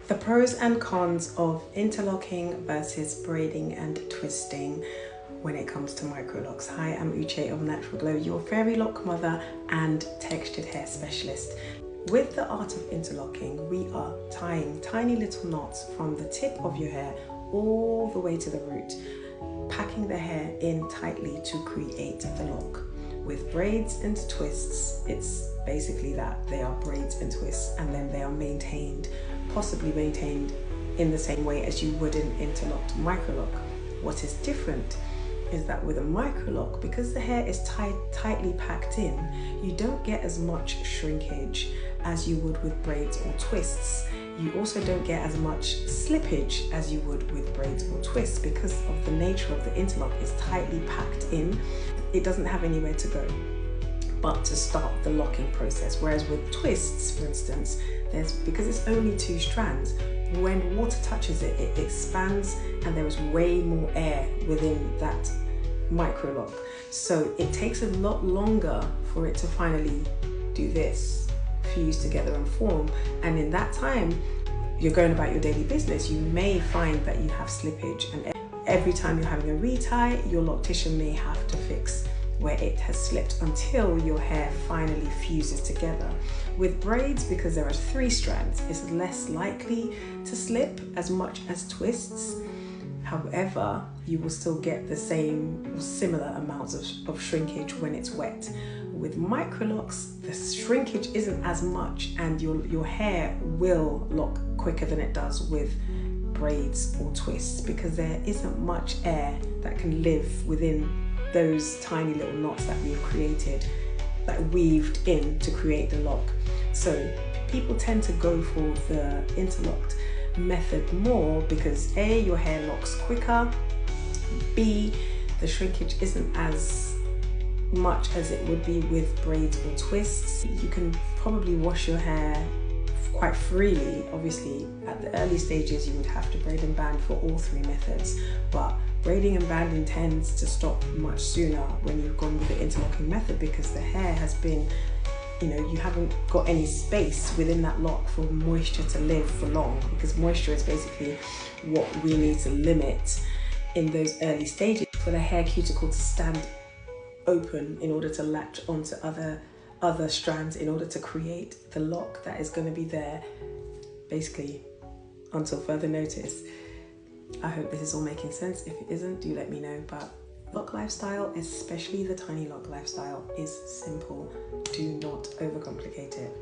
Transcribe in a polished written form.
The pros and cons of interlocking versus braiding and twisting when it comes to microlocks. Hi, I'm Uche of Natural Glow, your fairy lock mother and textured hair specialist. With the art of interlocking, we are tying tiny little knots from the tip of your hair all the way to the root, packing the hair in tightly to create the lock. With braids and twists, it's basically that. They are braids and twists, and then they are maintained, possibly maintained in the same way as you would an interlocked microlock. What is different is that with a microlock, because the hair is tightly packed in, you don't get as much shrinkage as you would with braids or twists. You also don't get as much slippage as you would with braids or twists because of the nature of the interlock. It's tightly packed in. It doesn't have anywhere to go but to start the locking process. Whereas with twists, for instance, because it's only 2 strands, when water touches it, it expands and there is way more air within that microlock. So it takes a lot longer for it to finally do this, fuse together and form. And in that time, you're going about your daily business, you may find that you have slippage, and every time you're having a retie, your loctician may have to fix where it has slipped until your hair finally fuses together. With braids, because there are 3 strands, it's less likely to slip as much as twists. However, you will still get the same or similar amounts of shrinkage when it's wet. With microlocks, the shrinkage isn't as much, and your hair will lock quicker than it does with braids or twists, because there isn't much air that can live within those tiny little knots that we've created, that weaved in to create the lock. So people tend to go for the interlocked method more because A, your hair locks quicker, B, the shrinkage isn't as much as it would be with braids or twists. You can probably wash your hair quite freely. Obviously, at the early stages, you would have to braid and band for all 3 methods, but braiding and banding tends to stop much sooner when you've gone with the interlocking method, because the hair has been, you haven't got any space within that lock for moisture to live for long, because moisture is basically what we need to limit in those early stages for the hair cuticle to stand open in order to latch onto other strands in order to create the lock that is going to be there basically until further notice. I hope this is all making sense. If it isn't, do let me know. But lock lifestyle, especially the tiny lock lifestyle, is simple. Do not overcomplicate it.